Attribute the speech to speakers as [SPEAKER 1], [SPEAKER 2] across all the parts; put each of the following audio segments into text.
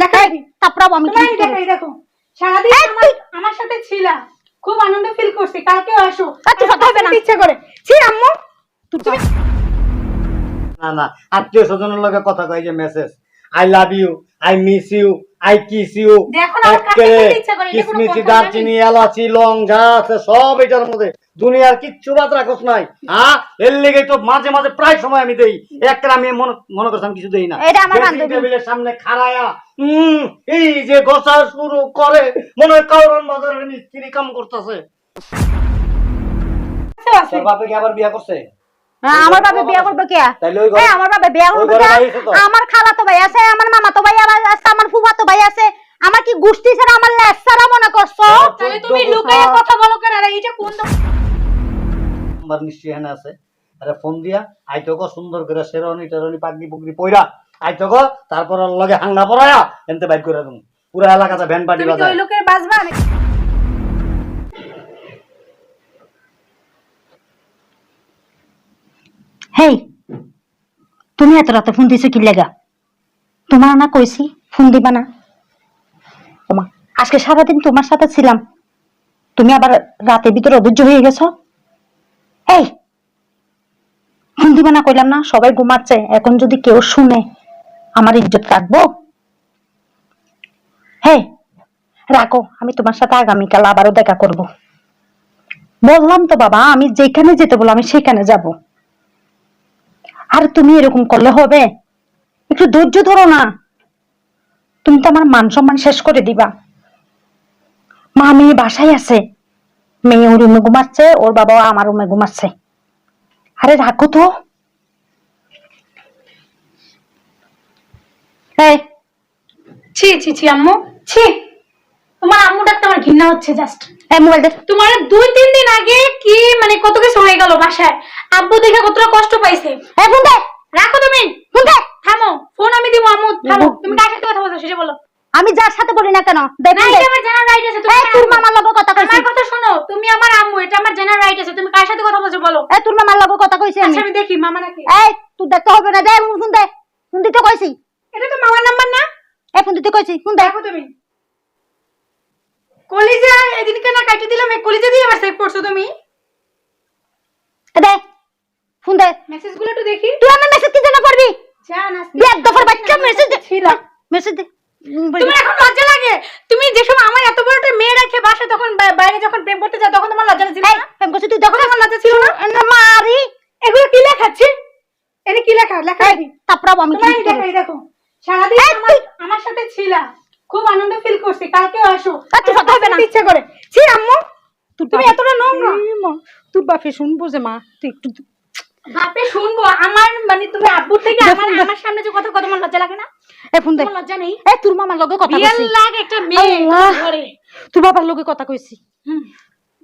[SPEAKER 1] লেখা
[SPEAKER 2] তারপর আমি
[SPEAKER 1] দেখাই দেখো সারাদিন আমার সাথে ছিলা, খুব আনন্দ ফিল করছি, কালকে আসো।
[SPEAKER 2] তুই কথা হবে না,
[SPEAKER 1] ইচ্ছা করে ছি আম্মু।
[SPEAKER 3] না না, আত্মীয় স্বজনের লগে কথা কয় যে message I love you, I miss you, I kiss you,
[SPEAKER 1] দেখো না আমার কাছে ইচ্ছা করে, এটা কোনো
[SPEAKER 3] কিসমিসি,
[SPEAKER 1] কথা
[SPEAKER 3] দারচিনি, এলাচি, লং যা আছে সব এটার মধ্যে। দুনিয়ার কিচ্ছু বাদ রাখোস নাই। হ্যাঁ, এর লেগে তো মাঝে মাঝে প্রায় সময় আমি দেই। একটা আমি মনে করতাম কিছু দেই না।
[SPEAKER 2] এটা আমার বান্ধবী
[SPEAKER 3] টেবিলের সামনে খাড়ায়া এই যে গোসা শুরু করে, মনে হয় কারণ বাজারের মিস্ত্রি কাম করতেছে। তোর বাপে কি আবার বিয়া করছে?
[SPEAKER 2] আমার বাবা বিয়া করবে কে? আমার বাবা বিয়া করবে কে? আমার খালাতো ভাই আছে, আমার মামাতো ভাই আছে, আমার ফুফাতো ভাই আছে। আমার কি গোষ্ঠী ছাড়া আমার লেজ ছাড়া মনে করছো?
[SPEAKER 1] তাহলে তুমি লুকায়ে কথা বলো কেন? আর এইটা কোন
[SPEAKER 3] নাম্বার নিশ্চয়ই এখানে আছে। আরে ফোন দিয়া আইতোগো সুন্দর করে শেরওয়ানি টেরওয়ানি পাগড়ি পুগড়ি পইরা আইতোগো, তারপর ওর লগে হাঙ্গা পরায়া এনতে বাইর করে দেবো। পুরো এলাকাতে ভ্যান পার্টি বাজায়।
[SPEAKER 1] তুমি ওই লোকের বাজবা না।
[SPEAKER 2] হেই, তুমি এত রাতে ফোন দিছো কি লাগা? তোমার না কইছি ফোন দিবা না। ওমা, আজকে সারাদিন তোমার সাথে ছিলাম, তুমি আবার রাতের ভিতরে অধৈর্য হয়ে গেছো। এই ফোন দিবা না কইলাম না? সবাই ঘুমাচ্ছে, এখন যদি কেউ শুনে আমার ইজ্জত রাখবো? হেই রাখো, আমি তোমার সাথে আগামীকাল আবারও দেখা করব। বললাম তো বাবা, আমি যেখানে যেতে বলো আমি সেখানে যাব। আর তুমি এরকম করলে হবে? একটু ধৈর্য ধরো না। তুমি তো আমার মান সম্মান শেষ করে দিবা। মা মেয়ে বাসায় আছে, মেয়ে ওর রুমে ঘুমাচ্ছে, ওর বাবা আমার রুমে ঘুমাচ্ছে। আরে রাখো তো। এই
[SPEAKER 1] ছি ছি ছি আম্মু, ছি। তোমার আম্মু ডাকতে আমার ঘৃণা হচ্ছে জাস্ট।
[SPEAKER 2] এই মোবাইল দে।
[SPEAKER 1] তোমার 2-3 দিন আগে কি মানে কত কিছু হয়ে গেল বাসায়, আব্বু দেখে কতটা কষ্ট পাইছে।
[SPEAKER 2] এই ফোন দে।
[SPEAKER 1] রাখো তুমি,
[SPEAKER 2] ফোন দে।
[SPEAKER 1] থামো, ফোন আমি দিব। আম্মু থামো, তুমি কার সাথে কথা বলছো সেটা বলো।
[SPEAKER 2] আমি যার সাথে বলি না কেন দে
[SPEAKER 1] না,
[SPEAKER 2] ফোন দে।
[SPEAKER 1] এটা আমার জানার রাইট আছে। তুমি
[SPEAKER 2] এই তোর মামার লগে কথা কইছি।
[SPEAKER 1] আমার কথা শোনো, তুমি আমার আম্মু, এটা আমার জানার রাইট আছে। তুমি কার সাথে কথা বলছো বলো।
[SPEAKER 2] এই তোর মামার লগে কথা কইছি আমি।
[SPEAKER 1] আচ্ছা আমি দেখি মামা নাকি।
[SPEAKER 2] এই তুই দেখতে হবে না, দে ফোন দে। ফোন দিতে কইছি।
[SPEAKER 1] এটা তো মামার নাম্বার না।
[SPEAKER 2] এই ফোন দিতে কইছি, ফোন দে।
[SPEAKER 1] দেখো তুমি কলিজা এদিনকে না কাটি দিলাম, এই কলিজা দিয়ে আবার সেভ করছো তুমি।
[SPEAKER 2] দে ফোন দে।
[SPEAKER 1] মেসেজগুলো একটু দেখি।
[SPEAKER 2] তুই আমার মেসেজ কি জন্য পড়বি?
[SPEAKER 1] জান
[SPEAKER 2] বিয়ার দফার বাচ্চা মেসেজ দে।
[SPEAKER 1] ছিল।
[SPEAKER 2] মেসেজ দে।
[SPEAKER 1] তোমার এখন লজ্জা লাগে? তুমি যে সময় আমার এত বড় একটা মেয়ে রেখে বাসা তখন বাইরে যখন প্রেম করতে যাও তখন তোমার লজ্জা ছিল
[SPEAKER 2] এই
[SPEAKER 1] না?
[SPEAKER 2] প্রেম করছিস তুই, দেখো
[SPEAKER 1] আমার লজ্জা ছিল না?
[SPEAKER 2] না মারি।
[SPEAKER 1] এগুলো কি লেখাচ্ছে? এটা কি লেখা? লেখা
[SPEAKER 2] এই
[SPEAKER 1] কি?
[SPEAKER 2] তারপর আমি
[SPEAKER 1] তোমার
[SPEAKER 2] কি
[SPEAKER 1] দেখাই দেখো সারাদিন আমার সাথে ছিলা, খুব আনন্দ ফিল করছি, কালকে আসো।
[SPEAKER 2] তুই কথা হবে না।
[SPEAKER 1] ইচ্ছা করে ছি আম্মু, তুমি এতটা নোংরা।
[SPEAKER 2] তুই বাপে শুনবো যে মা, তুই একটু
[SPEAKER 1] বাপে শুনবো আমার মানে তুমি আব্বু থেকে আমার সামনে যে কথা কত আমার লজ্জা লাগে না?
[SPEAKER 2] এই ফোন দে।
[SPEAKER 1] তোমার লজ্জা নেই?
[SPEAKER 2] এই তোর মামার লগে কথা
[SPEAKER 1] বিয়ার
[SPEAKER 2] কইছি।
[SPEAKER 1] লাগে একটা মেয়ে ঘরে।
[SPEAKER 2] তুই বাবার লগে কথা কইছি।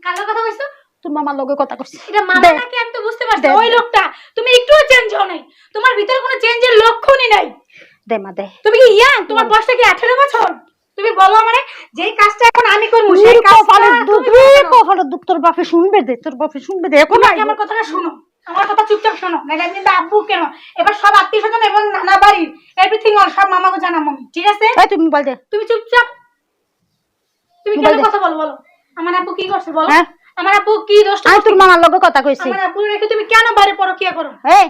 [SPEAKER 1] কালো কথা কইছো?
[SPEAKER 2] তোর মামার লগে কথা কইছি।
[SPEAKER 1] এটা মামা নাকি আমি তো বুঝতে পারছি। ওই লোকটা তুমি একটুও চেঞ্জ হও নাই, তোমার ভিতরে কোনো চেঞ্জের লক্ষণই নাই।
[SPEAKER 2] দে মা দে।
[SPEAKER 1] তুমি কি ইয়াং? তোমার বয়সটা কি 18 বছর? তুমি বলো আমারে যেই কাজটা এখন আমি করব সেই কাজটা
[SPEAKER 2] কপালের দুঃখ তোর বাপে শুনবে দে, তোর বাপে শুনবে দে। এখন
[SPEAKER 1] তুমি আমার কথাটা শোনো, আমার কথা চুপচাপ শোনো। না আমি কিন্তু আব্বু কেন এবার সব আত্মীয়স্বজন এবং নানা বাড়ির এভরিথিং অল সব মামাকে জানাবো আমি, ঠিক আছে?
[SPEAKER 2] এই তুমি মোবাইল দে।
[SPEAKER 1] তুমি চুপচাপ, তুমি কেন কথা বলো বলো? আমার আব্বু কি করছে বলো?
[SPEAKER 2] হ্যাঁ?
[SPEAKER 1] আমার আব্বু কি দোষ?
[SPEAKER 2] আমি তোর মামার লগে কথা কইছি।
[SPEAKER 1] আমার আব্বু রেখে তুমি কেন বাইরে পরকিয়া করো?
[SPEAKER 2] এই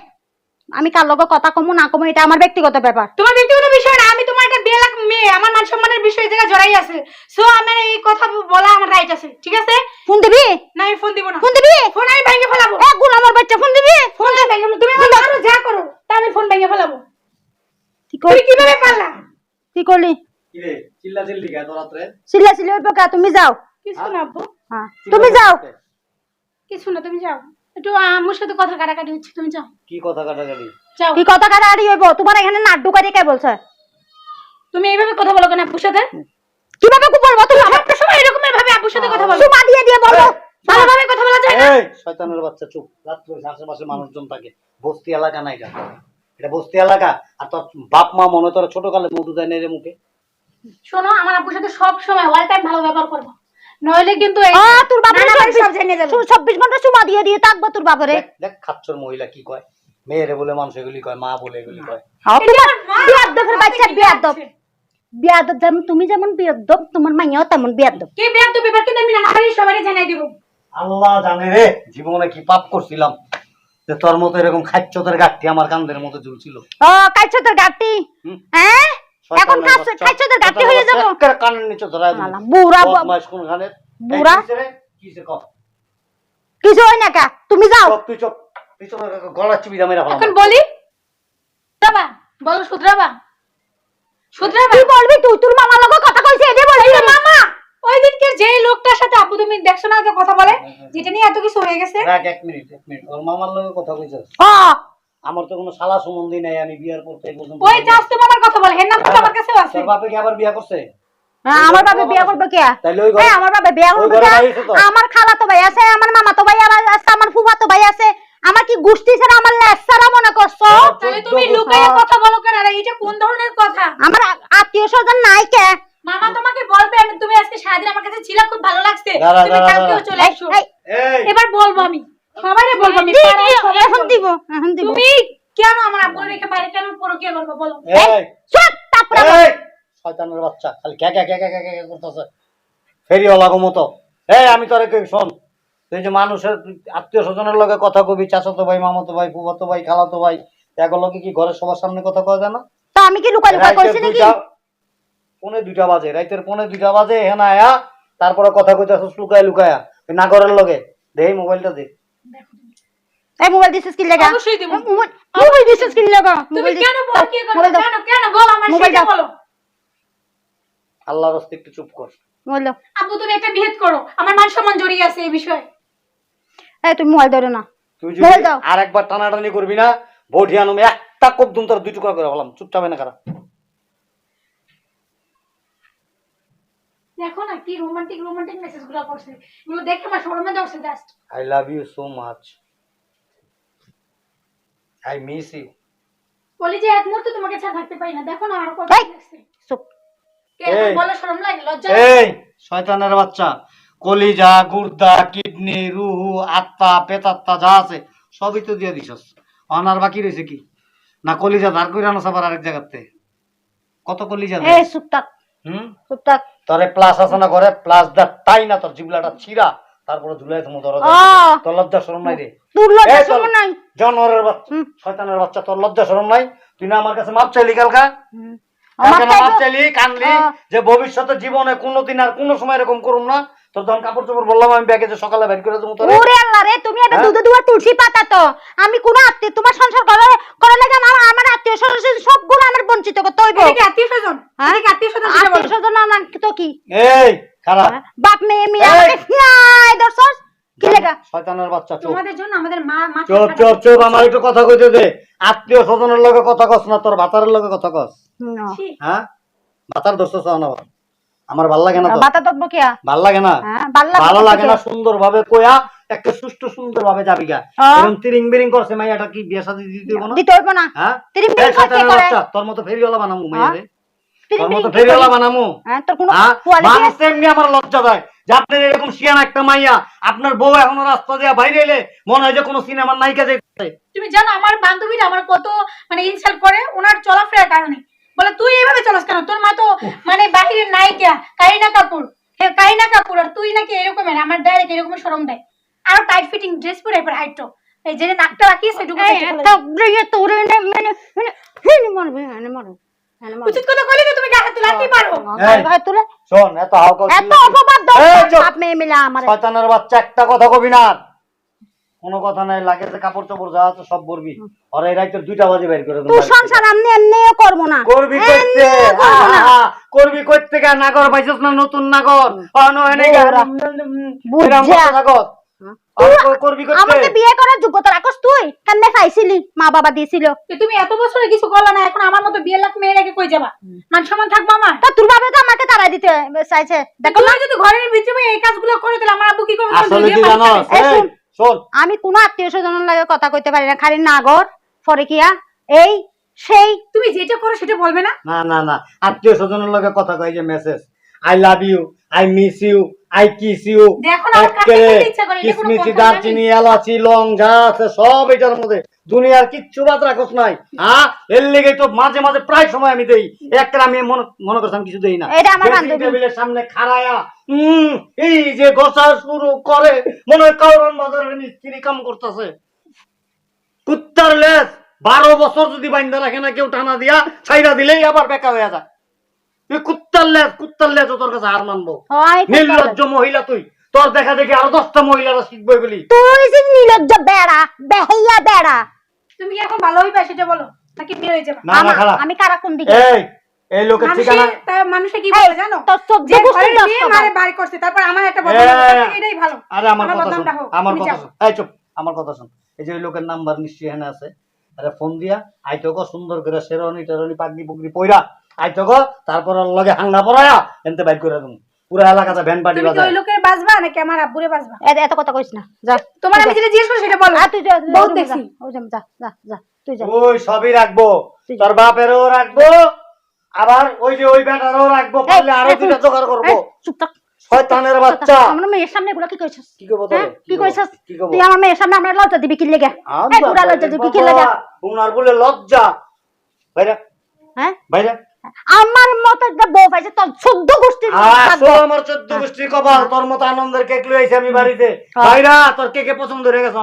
[SPEAKER 2] আমি কার লগে কথা কমু না কমু এটা আমার ব্যক্তিগত ব্যাপার।
[SPEAKER 1] তোমার ব্যক্তিগত বিষয় না, আমি তোমার একটা বেলাক মেয়ে, আমার মান সম্মানের বিষয় এই জায়গায় জড়াই আছে। সো আমার এই কথা বলা আমার রাইট আছে, ঠিক আছে?
[SPEAKER 2] ফোন দিবি?
[SPEAKER 1] না আমি ফোন দিব না।
[SPEAKER 2] ফোন দিবি?
[SPEAKER 1] ফোন আমি ভেঙে ফেলাবো।
[SPEAKER 2] এ গুল আমার বাচ্চা, ফোন দিবি?
[SPEAKER 1] ফোন আমি ভেঙে ফেলাবো। তুমি আমার আরো যা করো তা আমি ফোন ভেঙে ফেলাবো।
[SPEAKER 2] কি
[SPEAKER 1] তুমি কিভাবে পারলা?
[SPEAKER 2] কি করলি?
[SPEAKER 3] কি রে চিল্লাচিল্লি কেন রাতে?
[SPEAKER 2] চিল্লাচিল্লি হইব কা? তুমি যাও।
[SPEAKER 1] কিছু না আব্বু,
[SPEAKER 2] হ্যাঁ তুমি যাও।
[SPEAKER 1] কিছু না, তুমি যাও। একটু আম্মুর সাথে কথা কাটাকাটি হচ্ছে, তুমি যাও।
[SPEAKER 3] কি কথা কাটাকাটি?
[SPEAKER 1] যাও।
[SPEAKER 2] কি কথা কাটাকাটি হইব? তোমার এখানে নাট্য করে কে বলছে?
[SPEAKER 1] তুমি এইভাবে কথা বলো কেন আব্বুর সাথে?
[SPEAKER 2] কিভাবে কো বলবো? তুমি
[SPEAKER 1] সব সময় এরকম ভাবে আব্বুর সাথে কথা বলো।
[SPEAKER 2] সুমা দিয়ে দিয়ে বলো।
[SPEAKER 1] ভালোভাবে কথা বলা যায় না?
[SPEAKER 3] এই শয়তানের বাচ্চা চুপ। রাত্রে আশেপাশে মানুষজন থাকে, বস্তি এলাকা না এটা। এটা বস্তি এলাকা। আর তোর বাপ মা মনে তোর ছোটকালে মধু দেয় না রে মুখে।
[SPEAKER 1] শোনো, আমার আব্বুর সাথে সব সময় অল টাইম ভালো ব্যবহার করবো, নইলে কিন্তু
[SPEAKER 2] তোর বাবা
[SPEAKER 1] সব জেনে যাবে।
[SPEAKER 2] 24 ঘন্টা সুমা দিয়ে দিয়ে থাকবো তোর বাবারে।
[SPEAKER 3] দেখ খাচ্চর মহিলা কি কয়, মেয়েরে বলে মানুষ এগুলি কয়, মা বলে এগুলি কয়।
[SPEAKER 2] তোমার বিয়াদবের বাচ্চা বিয়াদব। বিয়াদব যেমন তুমি যেমন বিয়াদব তোমার মাইয়াও তেমন বিয়াদব।
[SPEAKER 1] কে বিয়ার তো বিবার কিন্তু আমি নানা বাড়ির সবাই জানাই দিব।
[SPEAKER 3] আল্লাহ জানে রে জীবনে কি পাপ করছিলাম যে তোর মতো এরকম খাচ্চদের গাঠটি আমার কান্দের মতো ঝুলছিল।
[SPEAKER 2] ও কাইছো তোর গাটি, হ্যাঁ এখন খাইছো তোর গাটি হয়ে যাব।
[SPEAKER 3] কানের নিচে ধরায় দিল
[SPEAKER 2] বুড়া
[SPEAKER 3] বদমাইশ কোনখানে
[SPEAKER 2] বুড়া
[SPEAKER 3] কিসে কর
[SPEAKER 2] কিছু হয় না কা, তুমি যাও।
[SPEAKER 3] তুই চুপ তুই চুপ গলা চিবি দামেরা ফেলা।
[SPEAKER 1] এখন বলি বাবা বলো শুধরাবা শুধরাবা
[SPEAKER 2] কি বলবি তুই? তোর মামার লগে কথা কইছিস এডি বলবি?
[SPEAKER 1] মামা ওই দিনকে যে লোকটার সাথে আব্বু তুমি দেখছো না যে কথা বলে যেটা নিয়ে এত কিছু হয়ে গেছে।
[SPEAKER 3] রাখ এক মিনিট ওর মামার লগে কথা কইছস?
[SPEAKER 2] হ্যাঁ
[SPEAKER 3] আমার তো কোনো শালা সম্বন্ধই নাই, আমি বিয়ার করতে এই পর্যন্ত
[SPEAKER 1] ওই চাস্তো মামার কথা বলে হেন নাম তো আমার কাছেও আছে।
[SPEAKER 3] তোর বাপে কি আবার বিয়া করছে?
[SPEAKER 2] হ্যাঁ আমার বাবা বিয়া করবে কে?
[SPEAKER 3] তাইলে ওই ঘরে
[SPEAKER 2] হ্যাঁ আমার বাবা বিয়া করবে কে? আমার খালাতো ভাই আছে, আমার মামাতো ভাই আছে, আমার ফুফাতো ভাই আছে। আমার কি গোষ্ঠী ছাড়া আমার লেসারা মনে করছো?
[SPEAKER 1] তাহলে তুমি লুকাইয়া কথা বলো কেন? আর এইটা কোন ধরনের কথা?
[SPEAKER 2] আমার আত্মীয় স্বজন নাই কে?
[SPEAKER 1] মামা তোমাকে বলবে আমি তুমি আজকে সারাদিন আমার কাছে ছিল খুব ভালো লাগছে
[SPEAKER 3] দাঁড়া,
[SPEAKER 1] তুমি
[SPEAKER 3] দাঁড়া,
[SPEAKER 1] কালকেও
[SPEAKER 3] দাঁড়া।
[SPEAKER 1] চলে এসো।
[SPEAKER 3] এই
[SPEAKER 1] এবার বলবো আমি সবাইরে বলবো আমি
[SPEAKER 2] এখন দিব, এখন দিব।
[SPEAKER 1] তুমি কেন আমার আব্বুর রেখে বাইরে কেন পরকিয়া করবে বলো?
[SPEAKER 3] এই
[SPEAKER 2] চুপ তারপরে
[SPEAKER 3] এই শয়তানের বাচ্চা খালি কে কে কে কে কে কে করতেছে ফেরিওয়ালা গো মতো। এই আমি তোরে কই শোন, তুই যে মানুষের আত্মীয় স্বজনের লগে কথা কবি, চাচাতো ভাই, মামাতো ভাই, ফুফাতো ভাই, খালাতো ভাই, এগুলো কি ঘরের সবার সামনে কথা কওয়া যায় না?
[SPEAKER 2] তো আমি কি লুকাই লুকাই কইছি নাকি?
[SPEAKER 3] পৌনে 2টা বাজে, রাইতের পৌনে 2টা বাজে হেন আয়া তারপরে কথা কইতাছস লুকায় লুকায়া ওই নাগরের লগে। দে মোবাইলটা দে।
[SPEAKER 2] এই মোবাইল দিছিস কি লাগা?
[SPEAKER 1] অবশ্যই দিব।
[SPEAKER 2] মোবাইল দিছিস কি লাগা?
[SPEAKER 1] তুমি কেন পরকিয়া করবে? কেন কেন বল আমার সেটা বলো।
[SPEAKER 3] আল্লাহর রাস্তে একটু চুপ কর।
[SPEAKER 2] মোবাইল দাও।
[SPEAKER 1] আব্বু তুমি একটা বিহেদ করো, আমার মান সম্মান জড়িয়ে আছে এই বিষয়ে।
[SPEAKER 2] এই তুমি মোবাইল ধরো না।
[SPEAKER 3] তুই
[SPEAKER 2] মোবাইল
[SPEAKER 3] যদি
[SPEAKER 2] দাও।
[SPEAKER 3] আরেকবার টানাটানি করবি না বউঠিয়ানো একটা কবদুম তোর 2 টুকরা করে বললাম, চুপচাপ না খারাপ।
[SPEAKER 1] দেখো না কি রোমান্টিক রোমান্টিক মেসেজগুলো করছে, এগুলো দেখে আমার শরমে ধরছে just.
[SPEAKER 3] I love you so much, I miss you.
[SPEAKER 1] বলি যে এক মুহূর্তে তোমাকে ছাড়া থাকতে পারি না, দেখো না আরো কত
[SPEAKER 2] এই!
[SPEAKER 1] লাগছে।
[SPEAKER 2] চুপ।
[SPEAKER 1] কে এখন
[SPEAKER 3] এই!
[SPEAKER 1] বলে শরম লাগে, লজ্জা
[SPEAKER 3] এই শয়তানের বাচ্চা, কলিজা, গুর্দা, কিডনি, রুহু, আত্মা, পেতাত্মা যা আছে সবই তো দিয়ে দিছস। অনার বাকি রয়েছে কি? না কলিজা ধার কইরা আনছ আবার আরেক জায়গাতে? কত কলিজা দে?
[SPEAKER 2] এই চুপ থাক, চুপ থাক।
[SPEAKER 3] তোরে প্লাস আছে না ঘরে? প্লাস দা তাই না তোর জিবলাটা ছিড়া তারপরে ঝুলাই তুমি দরজা। তোর লজ্জা শরম নাই রে?
[SPEAKER 2] তোর লজ্জা
[SPEAKER 3] এই তোর
[SPEAKER 2] শরম নাই?
[SPEAKER 3] জানোয়ারের বাচ্চা, শয়তানের বাচ্চা, তোর লজ্জা শরম নাই? তুই না আমার কাছে মাপ চাইলি কালকা?
[SPEAKER 2] আমার
[SPEAKER 3] কালকে না মাপ চাইলি, কানলি যে ভবিষ্যতে জীবনে কোনোদিন আর কোনো সময় এরকম করুম না। তোর যখন কাপড় চোপড় বললাম আমি ব্যাগে যে সকালে বের করে দেবো তোরে।
[SPEAKER 2] ওরে আল্লাহ রে, তুমি একটা দুধ দুয়া তুলসী পাতা তো। আমি কোন আত্মীয় তোমার সংসার করার লাগে আমার আত্মীয় স্বজন সবগুলো আমার বঞ্চিত করতে হইব।
[SPEAKER 1] এটা কি আত্মীয় স্বজন? এটা কি আত্মীয় স্বজন সেটা বলো।
[SPEAKER 2] আত্মীয় স্বজন না তো কি?
[SPEAKER 3] এই খারাপ
[SPEAKER 2] বাপ মেয়ে মেয়ে আমাকে নাই দর্শস কি লাগা?
[SPEAKER 3] শয়তানের বাচ্চা, চুপ
[SPEAKER 1] তোমাদের জন্য আমাদের মা মা
[SPEAKER 3] চুপ চুপ চুপ। আমার একটু কথা কইতে দে। আত্মীয় স্বজনের লগে কথা কস না, তোর ভাতারের লগে কথা কস। হ্যাঁ ভাতার দোষ চাও না? আমার ভাল লাগে না তো।
[SPEAKER 2] বাতা তব কিয়া?
[SPEAKER 3] ভাল লাগে না? ভালো লাগে না? সুন্দর ভাবে কইয়া একটা সুষ্ঠু সুন্দর ভাবে যাবি গা। এরকম তিরিং বিরিং করছে মাইয়াটা কি বিয়ে শাদী দিতে দিব না?
[SPEAKER 2] দিতে হইব না।
[SPEAKER 3] হ্যাঁ
[SPEAKER 2] তিরিং বিরিং
[SPEAKER 3] এই
[SPEAKER 2] করতে
[SPEAKER 3] শয়তানের
[SPEAKER 2] করে।
[SPEAKER 3] বাচ্চা, তোর মতো ফেরিওয়ালা বানামু মাইয়ারে।
[SPEAKER 2] তিরিং
[SPEAKER 3] তোর
[SPEAKER 2] বিরিং
[SPEAKER 3] মতো
[SPEAKER 2] কি
[SPEAKER 3] ফেরিওয়ালা
[SPEAKER 2] করি?
[SPEAKER 3] বানামু।
[SPEAKER 2] হ্যাঁ তোর কোনো
[SPEAKER 3] হ্যাঁ?
[SPEAKER 2] কোয়ালিটি
[SPEAKER 3] মানুষ এমনি আমার লজ্জা দেয় যে আপনার এরকম শিয়ান একটা মাইয়া, আপনার বউ এখনো রাস্তা দিয়া বাইরে এলে মনে হয় যে কোনো সিনেমার নায়িকা যাইতেছে।
[SPEAKER 1] তুমি জানো আমার বান্ধবীরা আমার কত মানে ইনসাল্ট করে ওনার চলাফেরার কারণে। বলে তুই এইভাবে চলাস কেন? তোর মা তো মানে বাহিরের নায়িকা কারিনা কাপুর। হ্যাঁ কারিনা কাপুর আর তুই নাকি এরকম? আমার ডাইরেক্ট এরকম শরম দেয়। আর টাইট ফিটিং ড্রেস পরে এবার হাইট এই যে নাকটা রাখিয়েছে ঢুকে উচিত কথা কইলে তো তুমি গায়ে তুলে কি পারো?
[SPEAKER 3] শোন এত হাওকা
[SPEAKER 2] এত অপবাদ দাও বাপ মেয়ে মিলা আমার।
[SPEAKER 3] শয়তানের বাচ্চা, একটা কথা কবি না। কোনো কথা নাই, লাগে যে কাপড় চোপড় যা আছে সব পরবি। আর এই রাইতে 2টা বাজে বের করে দেব।
[SPEAKER 2] তুই সংসার আমনে এমনিও করব না।
[SPEAKER 3] করবি কইতে করবি কইতে গা নাগর পাইছস না নতুন নাগর অন এনে গা বুঝা নাগর করবি কইতে।
[SPEAKER 2] আমাকে বিয়ে করার যোগ্যতা রাখস তুই? কেমনে পাইছিলি? মা বাবা দিয়েছিল।
[SPEAKER 1] তুমি এত বছরে কিছু করলা না, এখন আমার মতো বিয়ে লাখ মেয়ের আগে কই যাবা? মান সম্মান থাকবো আমার?
[SPEAKER 2] তা তোর বাবা তো আমাকে তাড়াই দিতে চাইছে।
[SPEAKER 1] দেখো না যদি ঘরের ভিতরে এই কাজগুলো করে তাহলে আমার আব্বু কি করবে?
[SPEAKER 3] আসলে কি জানো? শোন
[SPEAKER 2] আমি কোনো আত্মীয় স্বজনের লাগে কথা কইতে পারি না, খালি নাগর ফরেকিয়া এই সেই।
[SPEAKER 1] তুমি যেটা করো সেটা বলবে না?
[SPEAKER 3] না না না, আত্মীয় স্বজনের লগে কথা কই যে message I love you, I miss you, I kiss you,
[SPEAKER 1] দেখো না, আমার কাছে খেতে ইচ্ছা করে, এটা কোনো
[SPEAKER 3] কিসমিসি,
[SPEAKER 1] কথা
[SPEAKER 3] দারচিনি,
[SPEAKER 1] জানি?
[SPEAKER 3] এলাচি, লং যা আছে সব এটার মধ্যে। দুনিয়ার কিচ্ছু বাদ রাখোস নাই। হ্যাঁ, এর লেগে তো মাঝে মাঝে প্রায় সময় আমি দেই। একটা আমি মনে করতাম কিছু দেই না।
[SPEAKER 2] এটা আমার
[SPEAKER 3] ড্রেসিং
[SPEAKER 2] বান্ধবী।
[SPEAKER 3] টেবিলের সামনে খাড়ায়া এই যে গোছা শুরু করে, মনে হয় কাউরন বাজারের মিস্ত্রি কাম করতেছে। কুত্তার লেজ 12 বছর যদি বাইন্দা রাখে না কেউ, টানা দিয়া ছাইরা দিলেই আবার বেকা হয়ে যায়। তুই কুত্তার লেজ তোর কাছে হার মানবো।
[SPEAKER 2] ও, আমি কুত্তার
[SPEAKER 3] নির্লজ্জ মহিলা তুই। তোর দেখা দেখি আরো 10টা মহিলারা শিখবে বলি।
[SPEAKER 2] তুই যে নির্লজ্জ বেড়া, বেহাইয়া বেড়া।
[SPEAKER 1] তুমি কি এখন ভালো হইবা সেটা বলো, নাকি বের হয়ে যাবা?
[SPEAKER 3] না না খালা,
[SPEAKER 2] আমি কারা কোন দিকে?
[SPEAKER 3] এই লোকের ঠিকানা
[SPEAKER 1] মানুষে কি বলে জানো,
[SPEAKER 2] তোর চোদ্দ
[SPEAKER 1] যে
[SPEAKER 2] গোষ্ঠীর
[SPEAKER 1] ঘরের মেয়ে
[SPEAKER 2] 10
[SPEAKER 1] মারে বাড়ি করছে, তারপর আমার একটা বদনাম হবে, তার থেকে এটাই ভালো।
[SPEAKER 3] আরে আমার কথা শোন,
[SPEAKER 1] বদনামটা হোক,
[SPEAKER 3] আমার
[SPEAKER 1] তুমি
[SPEAKER 3] কথা
[SPEAKER 1] যাও।
[SPEAKER 3] শোন, এই চুপ, আমার কথা শোন। এই যে ওই লোকের নাম্বার নিশ্চয়ই এখানে আছে। আরে ফোন দিয়া আইতো সুন্দর করে শেরওয়ানি টেরওয়ানি পাগড়ি পুগড়ি পইরা আইতো, তারপর ওর লগে হাঙ্গা পরায়া এনতে বাইক করে দেবো। পুরো এলাকাতে ভ্যান পার্টি
[SPEAKER 1] তুমি কি
[SPEAKER 3] বাজায়।
[SPEAKER 1] ওই লোকের বাজবা নাকি আমার আব্বুরে বাজবা?
[SPEAKER 2] এত কথা কইস না, যা।
[SPEAKER 1] তোমার আমি যেটা জিজ্ঞেস করি সেটা বলো।
[SPEAKER 2] তুই যা,
[SPEAKER 1] বহুত
[SPEAKER 2] যা,
[SPEAKER 1] দেখছি।
[SPEAKER 2] ওই যা, যা, যা, যা, তুই যা।
[SPEAKER 3] ওই সবই রাখবো,
[SPEAKER 2] তুই যা।
[SPEAKER 3] তোর বাপেরও রাখবো, আবার ওই যে ওই বেটারও রাখবো, পারলে আরো
[SPEAKER 2] এই,
[SPEAKER 3] দুটা জোগাড় করবো।
[SPEAKER 2] এই, চুপ থাক।
[SPEAKER 3] শয়তানের বাচ্চা।
[SPEAKER 2] আমার মেয়ের সামনে এগুলা কি কইছস?
[SPEAKER 3] কি করবো
[SPEAKER 2] হ্যাঁ?
[SPEAKER 3] তোরে?
[SPEAKER 2] কি কইছস?
[SPEAKER 3] কি করবো?
[SPEAKER 2] তুই আমার মেয়ের সামনে আমার লজ্জা দিবি কি লেগে? এই পুরা লজ্জা দিবি কি লেগে?
[SPEAKER 3] উনার বলে লজ্জা। বাইরে
[SPEAKER 2] হ্যাঁ?
[SPEAKER 3] বাইরে।
[SPEAKER 2] আমার মতো একটা বউ পাইছে তোর 14 গোষ্ঠীর
[SPEAKER 3] আসো আমার 14 গোষ্ঠীর কপাল, তোর মতো আনন্দের কেক লই আইছি আমি বাড়িতে। বাইরা তোর কেকে পছন্দ হয়ে গেছে।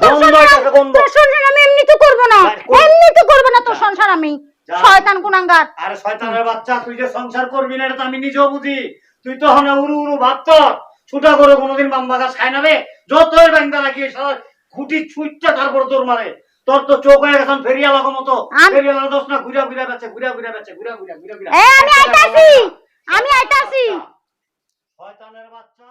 [SPEAKER 3] গন্ধ হইতাছে, গন্ধ।
[SPEAKER 2] তোর সংসার আমি এমনি তো করব না, এমনি তো করব না তোর সংসার আমি।
[SPEAKER 3] যা।
[SPEAKER 2] শয়তান কুনাঙ্গার।
[SPEAKER 3] আরে শয়তানের বাচ্চা, তুই যে সংসার করবি না এটা তো আমি নিজেও বুঝি। তুই তো হনে উড়ু উড়ু ভাবত ছুটা করে কোনোদিন বাম্বা গাছ খায় না রে। যতই বান্দা রাখি সারা খুঁটি ছুটটা তারপর তোর মারে। তোর তো চোখ হয়ে গেছে ফেরিয়ালা মতো। ফেরিয়ালা দোষ না, ঘুরা ঘুরা বেচে, ঘুরা ঘুরা বেচে, ঘুরা ঘুরা ঘুরা ঘুরা।
[SPEAKER 2] আমি আইতাছি, আমি আইতাছি।
[SPEAKER 3] শয়তানের বাচ্চা।